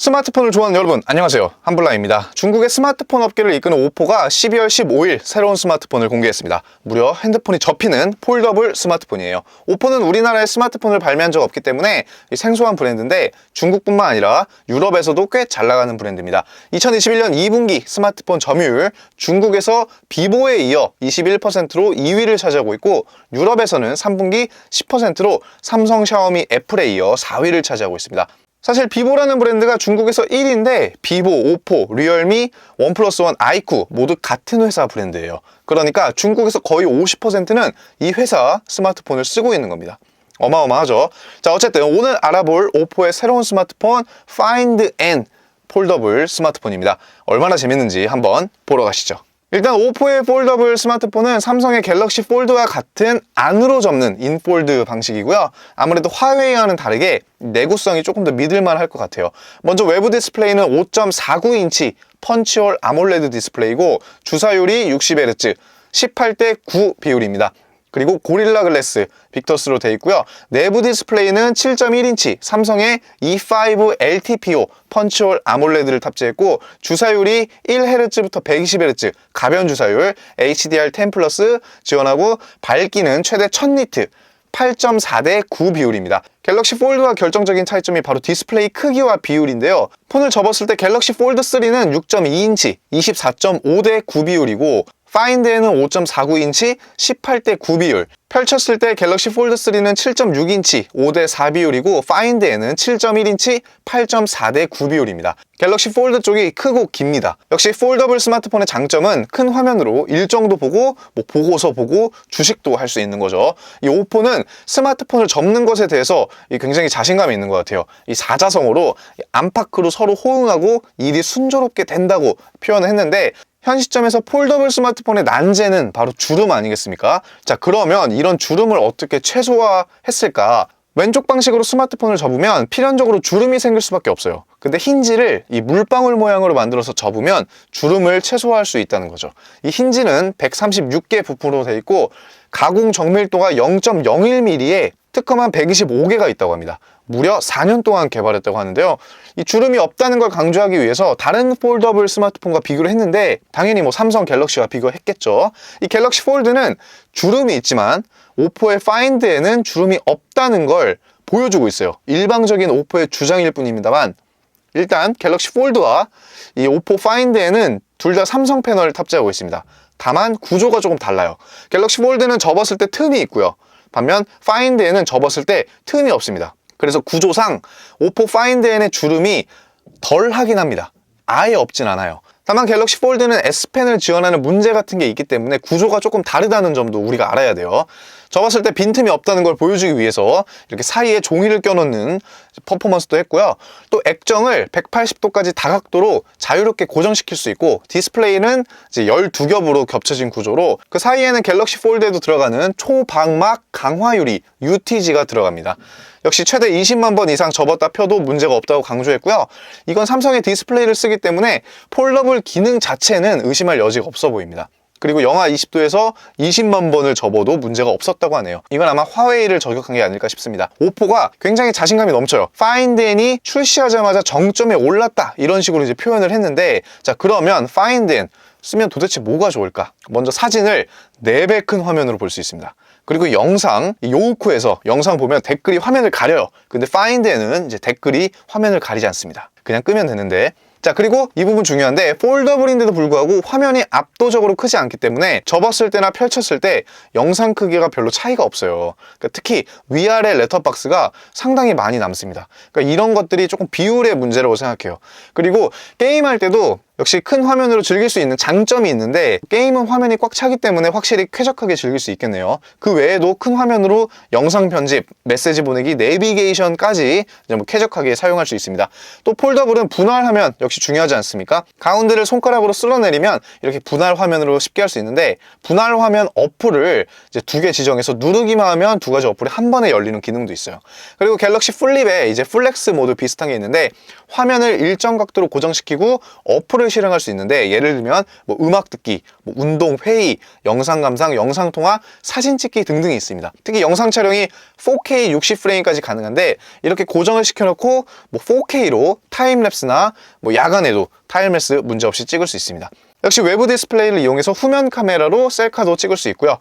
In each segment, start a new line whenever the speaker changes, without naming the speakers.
스마트폰을 좋아하는 여러분 안녕하세요, 한블라입니다. 중국의 스마트폰 업계를 이끄는 오포가 12월 15일 새로운 스마트폰을 공개했습니다. 무려 핸드폰이 접히는 폴더블 스마트폰이에요. 오포는 우리나라에 스마트폰을 발매한 적 없기 때문에 생소한 브랜드인데 중국뿐만 아니라 유럽에서도 꽤 잘 나가는 브랜드입니다. 2021년 2분기 스마트폰 점유율 중국에서 비보에 이어 21%로 2위를 차지하고 있고 유럽에서는 3분기 10%로 삼성, 샤오미, 애플에 이어 4위를 차지하고 있습니다. 사실 비보라는 브랜드가 중국에서 1위인데 비보, 오포, 리얼미, 원플러스1, 아이쿠 모두 같은 회사 브랜드예요. 그러니까 중국에서 거의 50%는 이 회사 스마트폰을 쓰고 있는 겁니다. 어마어마하죠. 자, 어쨌든 오늘 알아볼 오포의 새로운 스마트폰 Find N 폴더블 스마트폰입니다. 얼마나 재밌는지 한번 보러 가시죠. 일단 오포의 폴더블 스마트폰은 삼성의 갤럭시 폴드와 같은 안으로 접는 인폴드 방식이고요. 아무래도 화웨이와는 다르게 내구성이 조금 더 믿을만 할 것 같아요. 먼저 외부 디스플레이는 5.49인치 펀치홀 아몰레드 디스플레이고 주사율이 60Hz, 18:9 비율입니다. 그리고 고릴라 글래스 빅터스로 되어 있고요. 내부 디스플레이는 7.1인치 삼성의 E5 LTPO 펀치홀 아몰레드를 탑재했고 주사율이 1Hz부터 120Hz 가변 주사율, HDR10 플러스 지원하고 밝기는 최대 1000니트 8.4:9 비율입니다. 갤럭시 폴드와 결정적인 차이점이 바로 디스플레이 크기와 비율인데요. 폰을 접었을 때 갤럭시 폴드 3는 6.2인치 24.5:9 비율이고 파인드에는 5.49인치 18:9 비율, 펼쳤을 때 갤럭시 폴드 3는 7.6인치 5:4 비율이고 파인드에는 7.1인치 8.4:9 비율입니다. 갤럭시 폴드 쪽이 크고 깁니다. 역시 폴더블 스마트폰의 장점은 큰 화면으로 일정도 보고 보고서 보고 주식도 할 수 있는 거죠. 이 오포는 스마트폰을 접는 것에 대해서 굉장히 자신감이 있는 것 같아요. 이 사자성어로 안팎으로 서로 호응하고 일이 순조롭게 된다고 표현을 했는데 현 시점에서 폴더블 스마트폰의 난제는 바로 주름 아니겠습니까? 자, 그러면 이런 주름을 어떻게 최소화했을까? 왼쪽 방식으로 스마트폰을 접으면 필연적으로 주름이 생길 수밖에 없어요. 근데 힌지를 이 물방울 모양으로 만들어서 접으면 주름을 최소화할 수 있다는 거죠. 이 힌지는 136개 부품으로 되어 있고 가공 정밀도가 0.01mm에 특허만 125개가 있다고 합니다. 무려 4년 동안 개발했다고 하는데요. 이 주름이 없다는 걸 강조하기 위해서 다른 폴더블 스마트폰과 비교를 했는데 당연히 삼성 갤럭시와 비교했겠죠. 이 갤럭시 폴드는 주름이 있지만 오포의 파인드에는 주름이 없다는 걸 보여주고 있어요. 일방적인 오포의 주장일 뿐입니다만 일단 갤럭시 폴드와 이 오포 파인드에는 둘 다 삼성 패널을 탑재하고 있습니다. 다만 구조가 조금 달라요. 갤럭시 폴드는 접었을 때 틈이 있고요. 반면 파인드에는 접었을 때 틈이 없습니다. 그래서 구조상 오포 파인드N의 주름이 덜 하긴 합니다. 아예 없진 않아요. 다만 갤럭시 폴드는 S펜을 지원하는 문제 같은 게 있기 때문에 구조가 조금 다르다는 점도 우리가 알아야 돼요. 접었을 때 빈틈이 없다는 걸 보여주기 위해서 이렇게 사이에 종이를 껴놓는 퍼포먼스도 했고요. 또 액정을 180도까지 다각도로 자유롭게 고정시킬 수 있고 디스플레이는 이제 12겹으로 겹쳐진 구조로 그 사이에는 갤럭시 폴드에도 들어가는 초방막 강화 유리 UTG가 들어갑니다. 역시 최대 20만 번 이상 접었다 펴도 문제가 없다고 강조했고요. 이건 삼성의 디스플레이를 쓰기 때문에 폴더블 기능 자체는 의심할 여지가 없어 보입니다. 그리고 영하 20도에서 20만 번을 접어도 문제가 없었다고 하네요. 이건 아마 화웨이를 저격한 게 아닐까 싶습니다. 오포가 굉장히 자신감이 넘쳐요. Find N이 출시하자마자 정점에 올랐다 이런 식으로 이제 표현을 했는데 자, 그러면 Find N 쓰면 도대체 뭐가 좋을까? 먼저 사진을 4배 큰 화면으로 볼 수 있습니다. 그리고 영상, 요우쿠에서 영상 보면 댓글이 화면을 가려요. 근데 Find에는 이제 댓글이 화면을 가리지 않습니다. 그냥 끄면 되는데 자, 그리고 이 부분 중요한데 폴더블인데도 불구하고 화면이 압도적으로 크지 않기 때문에 접었을 때나 펼쳤을 때 영상 크기가 별로 차이가 없어요. 그러니까 특히 위아래 렛터박스가 상당히 많이 남습니다. 그러니까 이런 것들이 조금 비율의 문제라고 생각해요. 그리고 게임할 때도 역시 큰 화면으로 즐길 수 있는 장점이 있는데 게임은 화면이 꽉 차기 때문에 확실히 쾌적하게 즐길 수 있겠네요. 그 외에도 큰 화면으로 영상 편집, 메시지 보내기, 내비게이션까지 쾌적하게 사용할 수 있습니다. 또 폴더블은 분할 화면 역시 중요하지 않습니까? 가운데를 손가락으로 쓸어내리면 이렇게 분할 화면으로 쉽게 할 수 있는데 분할 화면 어플을 이제 2개 지정해서 누르기만 하면 2가지 어플이 한 번에 열리는 기능도 있어요. 그리고 갤럭시 플립에 이제 플렉스 모드 비슷한 게 있는데 화면을 일정 각도로 고정시키고 어플을 모두를 실행할 수 있는데, 예를 들면 뭐 음악 듣기, 뭐 운동, 회의, 영상 감상, 영상 통화, 사진 찍기 등등이 있습니다. 특히 영상 촬영이 4K 60프레임까지 가능한데, 이렇게 고정을 시켜놓고 뭐 4K로 타임랩스나 뭐 야간에도 타임랩스 문제없이 찍을 수 있습니다. 역시 외부 디스플레이를 이용해서 후면 카메라로 셀카도 찍을 수 있고요.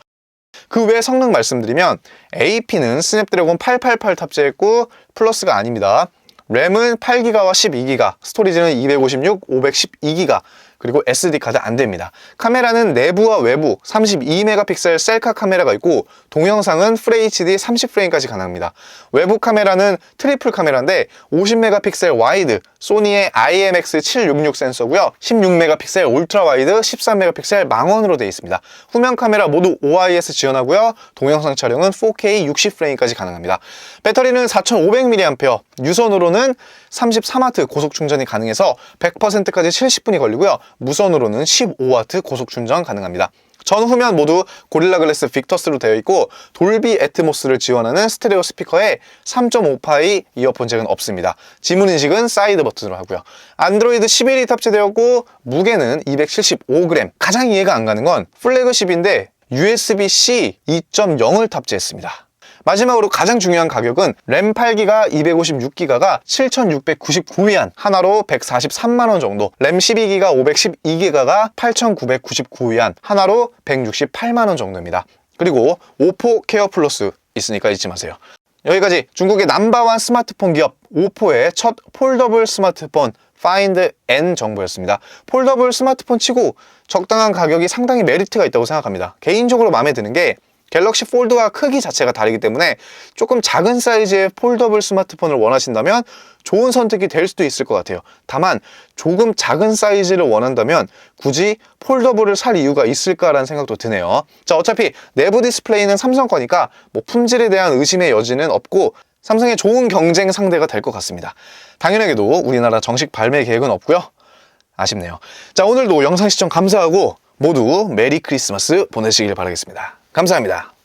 그 외 성능 말씀드리면 AP는 스냅드래곤 888 탑재했고 플러스가 아닙니다. 램은 8기가와 12기가, 스토리지는 256, 512기가, 그리고 SD카드 안 됩니다. 카메라는 내부와 외부 32메가픽셀 셀카 카메라가 있고, 동영상은 FHD 30프레임까지 가능합니다. 외부 카메라는 트리플 카메라인데 50메가픽셀 와이드, 소니의 IMX766 센서고요. 16메가픽셀 울트라 와이드, 13메가픽셀 망원으로 되어 있습니다. 후면 카메라 모두 OIS 지원하고요. 동영상 촬영은 4K 60프레임까지 가능합니다. 배터리는 4500mAh, 유선으로는 33W 고속 충전이 가능해서 100%까지 70분이 걸리고요. 무선으로는 15W 고속 충전 가능합니다. 전 후면 모두 고릴라 글래스 빅터스로 되어 있고, 돌비 애트모스를 지원하는 스테레오 스피커에 3.5파이 이어폰 잭은 없습니다. 지문 인식은 사이드 버튼으로 하고요. 안드로이드 11이 탑재되었고, 무게는 275g. 가장 이해가 안 가는 건 플래그십인데 USB-C 2.0을 탑재했습니다. 마지막으로 가장 중요한 가격은 램 8기가, 256기가가 7,699위안, 하나로 143만원 정도, 램 12기가, 512기가가 8,999위안, 하나로 168만원 정도입니다. 그리고 오포 케어 플러스 있으니까 잊지 마세요. 여기까지 중국의 넘버원 스마트폰 기업 오포의 첫 폴더블 스마트폰 파인드 N 정보였습니다. 폴더블 스마트폰 치고 적당한 가격이 상당히 메리트가 있다고 생각합니다. 개인적으로 마음에 드는 게 갤럭시 폴드와 크기 자체가 다르기 때문에 조금 작은 사이즈의 폴더블 스마트폰을 원하신다면 좋은 선택이 될 수도 있을 것 같아요. 다만 조금 작은 사이즈를 원한다면 굳이 폴더블을 살 이유가 있을까라는 생각도 드네요. 자, 어차피 내부 디스플레이는 삼성 거니까 뭐 품질에 대한 의심의 여지는 없고, 삼성의 좋은 경쟁 상대가 될 것 같습니다. 당연하게도 우리나라 정식 발매 계획은 없고요. 아쉽네요. 자, 오늘도 영상 시청 감사하고 모두 메리 크리스마스 보내시길 바라겠습니다. 감사합니다.